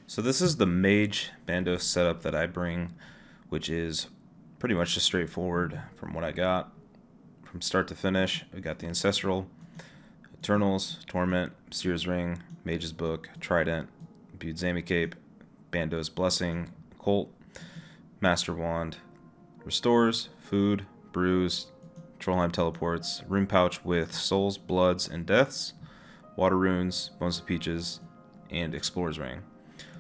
So this is the Mage Bandos setup that I bring, which is pretty much just straightforward from what I got. From start to finish, we got the Ancestral, Eternals, Torment, Seer's Ring, Mage's Book, Trident, Imbued Zami Cape, Bandos Blessing, Colt, Master Wand, Restores, Food, Brews, Trollheim Teleports, Rune Pouch with Souls, Bloods, and Deaths, Water Runes, Bones of Peaches, and Explorer's Ring.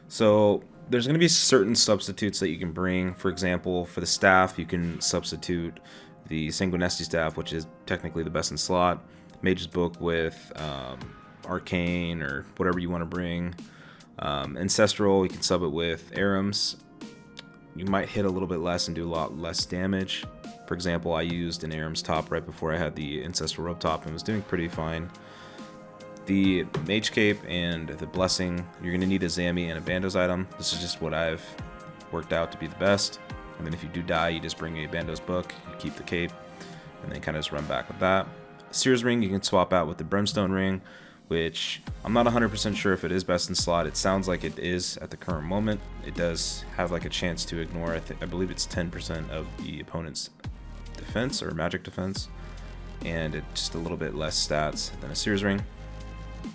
So there's going to be certain substitutes that you can bring. For example, for the staff, you can substitute the Sanguinesti staff, which is technically the best in slot. Mage's Book with Arcane or whatever you want to bring. Ancestral, you can sub it with Arams. You might hit a little bit less and do a lot less damage. For example, I used an Arams top right before I had the Ancestral Robe top and was doing pretty fine. The Mage Cape and the Blessing, you're going to need a Zami and a Bandos item. This is just what I've worked out to be the best. And then if you do die, you just bring a Bandos book, you keep the cape, and then kind of just run back with that. Seer's Ring you can swap out with the Brimstone Ring, which I'm not 100% sure if it is best in slot. It sounds like it is at the current moment. It does have like a chance to ignore, I believe it's 10% of the opponent's defense or magic defense, and it's just a little bit less stats than a Seer's Ring.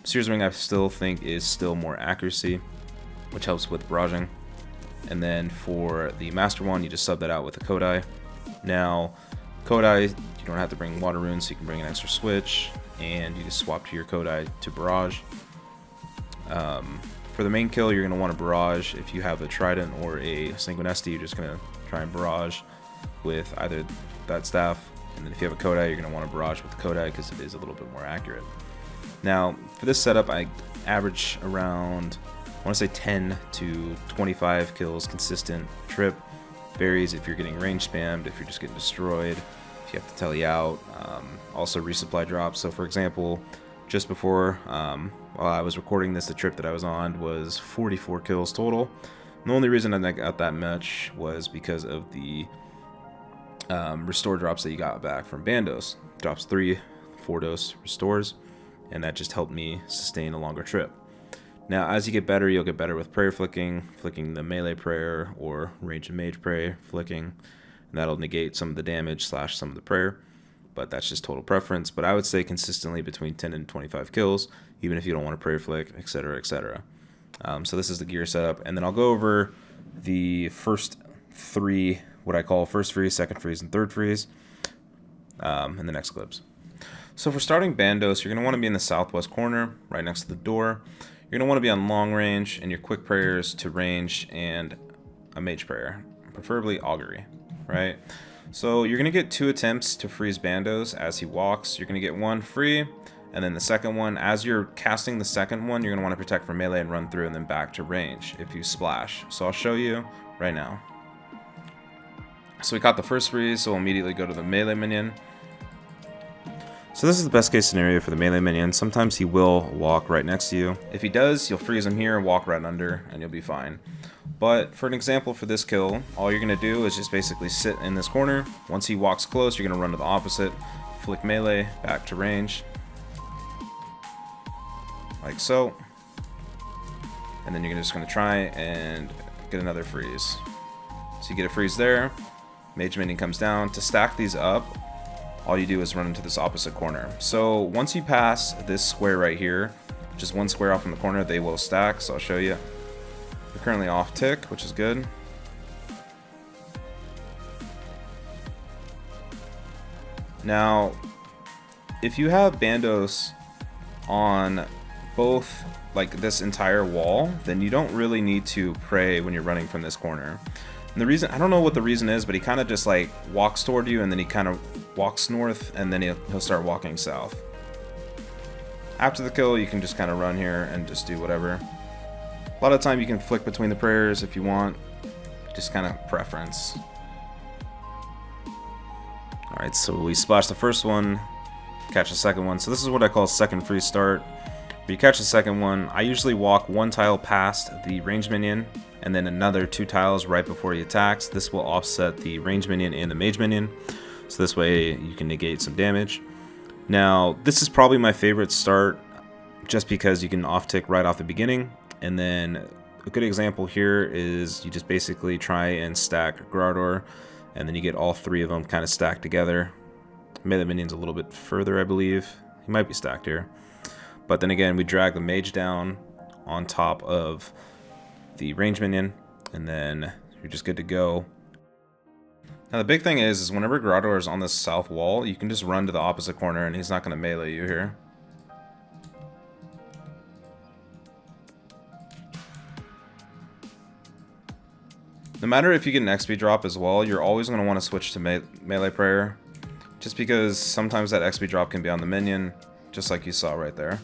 Seer's Ring I still think is still more accuracy, which helps with barraging. And then for the Master Wand, you just sub that out with a Kodai. Now, Kodai, you don't have to bring Water Runes, so you can bring an extra switch, and you just swap to your Kodai to barrage. For the main kill, you're going to want to barrage. If you have a Trident or a Sanguinesti, you're just going to try and barrage with either that staff. And then if you have a Kodai, you're going to want to barrage with the Kodai because it is a little bit more accurate. Now, for this setup, I average around, I want to say 10 to 25 kills consistent trip. Varies if you're getting range spammed, if you're just getting destroyed, if you have to tele out. Also resupply drops. So for example, just before, while I was recording this, the trip that I was on was 44 kills total. And the only reason I got that much was because of the restore drops that you got back from Bandos. Drops 3 4-dose restores, and that just helped me sustain a longer trip. Now, as you get better, you'll get better with prayer flicking the melee prayer or range and mage prayer flicking, and that'll negate some of the damage / some of the prayer, but that's just total preference. But I would say consistently between 10 and 25 kills, even if you don't want to prayer flick, etc., etc. So this is the gear setup, and then I'll go over the first 3, what I call first freeze, second freeze, and third freeze in the next clips. So for starting Bandos, you're going to want to be in the southwest corner, right next to the door. You're going to want to be on long range, and your quick prayers to range and a mage prayer, preferably augury, right? So you're going to get 2 attempts to freeze Bandos as he walks. You're going to get 1 free, and then the second one, as you're casting the second one, you're going to want to protect from melee and run through and then back to range if you splash. So I'll show you right now. So we caught the first freeze, so we'll immediately go to the melee minion. So this is the best case scenario for the melee minion. Sometimes he will walk right next to you. If he does, you'll freeze him here, walk right under, and you'll be fine. But for an example for this kill, all you're going to do is just basically sit in this corner. Once he walks close, you're going to run to the opposite, flick melee, back to range. Like so. And then you're just going to try and get another freeze. So you get a freeze there. Mage minion comes down. To stack these up, all you do is run into this opposite corner. So once you pass this square right here, just 1 square off in the corner, they will stack. So I'll show you. We're currently off tick, which is good. Now, if you have Bandos on both, like this entire wall, then you don't really need to pray when you're running from this corner. And the reason, I don't know what the reason is, but he kind of just like walks toward you, and then he kind of walks north, and then he'll start walking south. After the kill, you can just kind of run here and just do whatever. A lot of the time you can flick between the prayers if you want, just kind of preference. Alright, so we splash the first one, catch the second one. So this is what I call second free start. When you catch the second one, I usually walk 1 tile past the range minion, and then another 2 tiles right before he attacks. This will offset the range minion and the mage minion, so this way you can negate some damage. Now, this is probably my favorite start, just because you can off-tick right off the beginning, and then a good example here is you just basically try and stack Grardor, and then you get all three of them kind of stacked together. Melee minion's a little bit further, I believe. He might be stacked here. But then again, we drag the mage down on top of the range minion, and then you're just good to go. Now the big thing is whenever Grardor is on the south wall, you can just run to the opposite corner and he's not going to melee you here. No matter if you get an XP drop as well, you're always going to want to switch to melee prayer, just because sometimes that XP drop can be on the minion, just like you saw right there.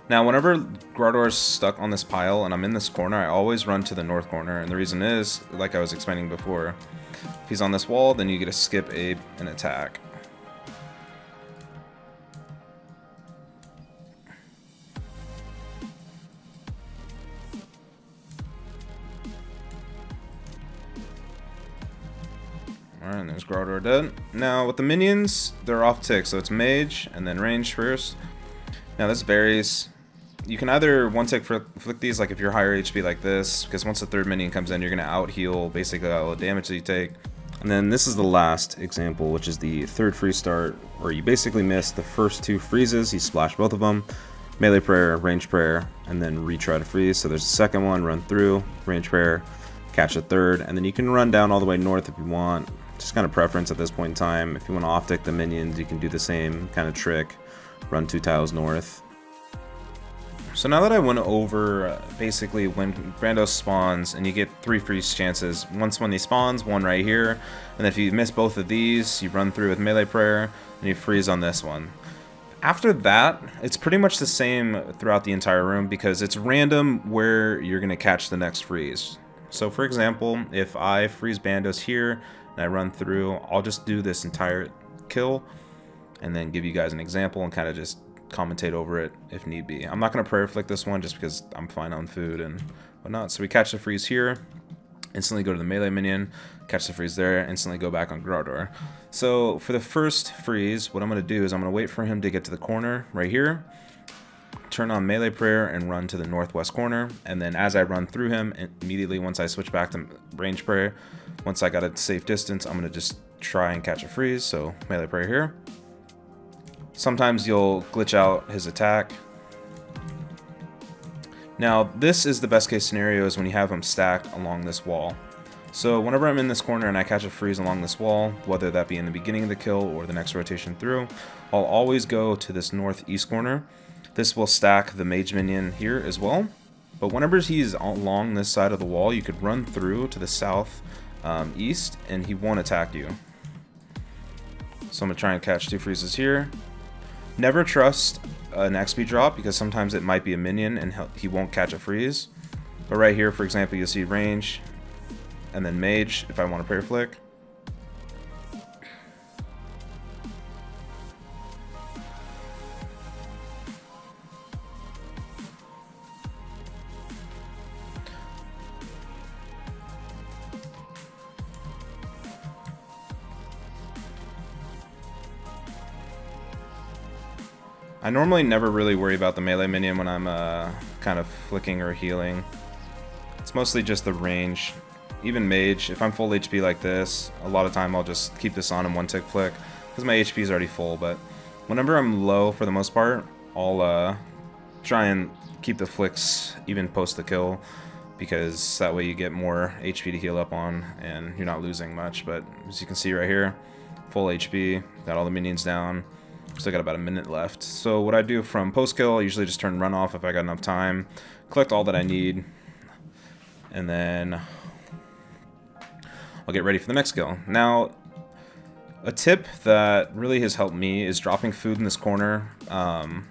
Now, whenever Grardor is stuck on this pile and I'm in this corner, I always run to the north corner, and the reason is, like I was explaining before, if he's on this wall, then you get to skip an attack. Alright, and there's Grardor dead. Now, with the minions, they're off tick, so it's mage and then range first. Now, this varies. You can either one-tick flick these, like if you're higher HP like this, because once the third minion comes in, you're going to out-heal basically all the damage that you take. And then this is the last example, which is the third freeze start, where you basically miss the first two freezes, you splash both of them, melee prayer, range prayer, and then retry to freeze. So there's a second one, run through, range prayer, catch a third, and then you can run down all the way north if you want. Just kind of preference at this point in time. If you want to off-tick the minions, you can do the same kind of trick, run 2 tiles north. So now that I went over basically when Bandos spawns, and you get 3 freeze chances. Once when he spawns, one right here, and then if you miss both of these, you run through with melee prayer, and you freeze on this one. After that, it's pretty much the same throughout the entire room, because it's random where you're going to catch the next freeze. So for example, if I freeze Bandos here, and I run through, I'll just do this entire kill, and then give you guys an example, and kind of just commentate over it if need be. I'm not going to prayer flick this one just because I'm fine on food and whatnot. So we catch the freeze here, instantly go to the melee minion, catch the freeze there, instantly go back on Grardor. So for the first freeze, what I'm going to do is I'm going to wait for him to get to the corner right here, turn on melee prayer and run to the northwest corner, and then as I run through him, immediately once I switch back to range prayer, once I got a safe distance, I'm going to just try and catch a freeze. So melee prayer here. Sometimes you'll glitch out his attack. Now, this is the best case scenario, is when you have him stacked along this wall. So whenever I'm in this corner and I catch a freeze along this wall, whether that be in the beginning of the kill or the next rotation through, I'll always go to this northeast corner. This will stack the mage minion here as well. But whenever he's along this side of the wall, you could run through to the south east and he won't attack you. So I'm going to try and catch 2 freezes here. Never trust an XP drop, because sometimes it might be a minion and he won't catch a freeze. But right here, for example, you'll see range and then mage if I want to prayer flick. I normally never really worry about the melee minion when I'm kind of flicking or healing. It's mostly just the range. Even mage, if I'm full HP like this, a lot of time I'll just keep this on and one-tick flick, because my HP is already full. But whenever I'm low, for the most part, I'll try and keep the flicks even post the kill, because that way you get more HP to heal up on and you're not losing much. But as you can see right here, full HP, got all the minions down. Still got about a minute left. So what I do from post-kill, I usually just turn run off if I got enough time, collect all that I need, and then I'll get ready for the next kill. Now, a tip that really has helped me is dropping food in this corner, and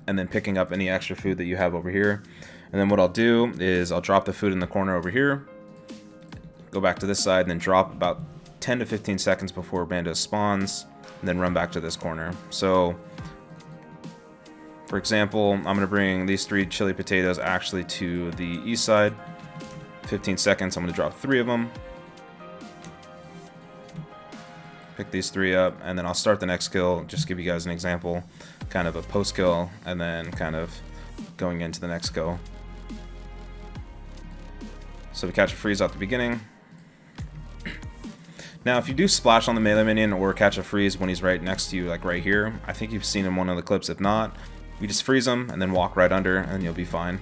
then picking up any extra food that you have over here. And then what I'll do is I'll drop the food in the corner over here, go back to this side, and then drop about 10 to 15 seconds before Bandos spawns, and then run back to this corner. So, for example, I'm going to bring these 3 chili potatoes actually to the east side. 15 seconds, I'm going to drop 3 of them. Pick these 3 up, and then I'll start the next kill. Just give you guys an example. kind of a post kill, and then kind of going into the next go. So we catch a freeze at the beginning. Now, if you do splash on the melee minion or catch a freeze when he's right next to you, like right here, I think you've seen in one of the clips. If not, you just freeze him and then walk right under, and you'll be fine.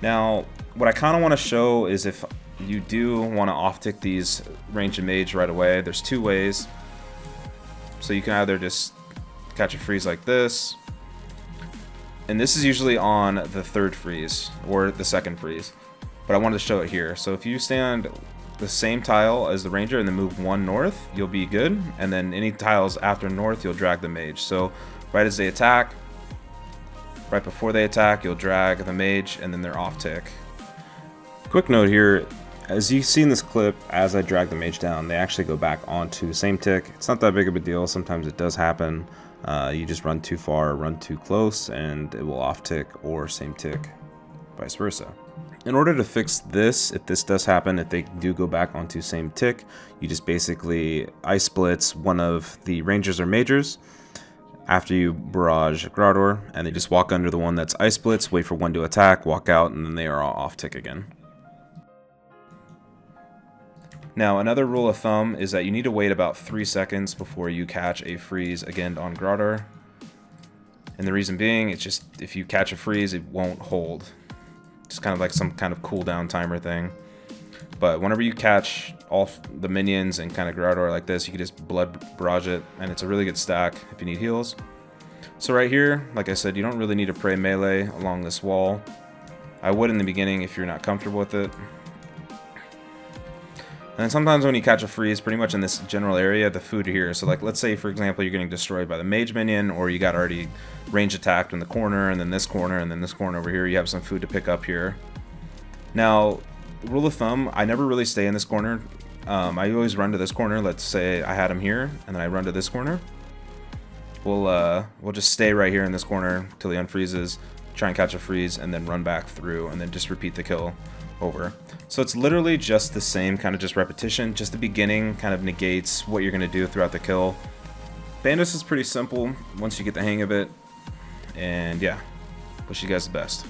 Now, what I kind of want to show is if you do want to off-tick these range and mage right away, there's two ways. So you can either just catch a freeze like this, and this is usually on the third freeze or the second freeze, but I wanted to show it here. So if you stand the same tile as the ranger and then move one north, you'll be good, and then any tiles after north, you'll drag the mage. So right as they attack, right before they attack, you'll drag the mage, and then they're off tick. Quick note here, as you see in this clip, as I drag the mage down, they actually go back onto the same tick. It's not that big of a deal. Sometimes it does happen. You just run too far, run too close, and it will off tick, or same tick, vice versa. In order to fix this, if this does happen, if they do go back onto same tick, you just basically ice blitz one of the rangers or magers after you barrage Grardor, and they just walk under the one that's ice blitz, wait for one to attack, walk out, and then they are all off tick again. Now, another rule of thumb is that you need to wait about 3 seconds before you catch a freeze again on Grardor. And the reason being, it's just if you catch a freeze, it won't hold. It's kind of like some kind of cooldown timer thing. But whenever you catch all the minions and kind of Grardor like this, you can just blood barrage it, and it's a really good stack if you need heals. So right here, like I said, you don't really need to pray melee along this wall. I would in the beginning if you're not comfortable with it. And then sometimes when you catch a freeze, pretty much in this general area, the food here. So like, let's say for example, you're getting destroyed by the mage minion, or you got already range attacked in the corner, and then this corner, and then this corner over here, you have some food to pick up here. Now, rule of thumb, I never really stay in this corner. I always run to this corner. Let's say I had him here, and then I run to this corner. We'll just stay right here in this corner till he unfreezes, try and catch a freeze, and then run back through, and then just repeat the kill over. So it's literally just the same kind of just repetition. Just the beginning kind of negates what you're going to do throughout the kill. Bandos is pretty simple once you get the hang of it. And yeah, wish you guys the best.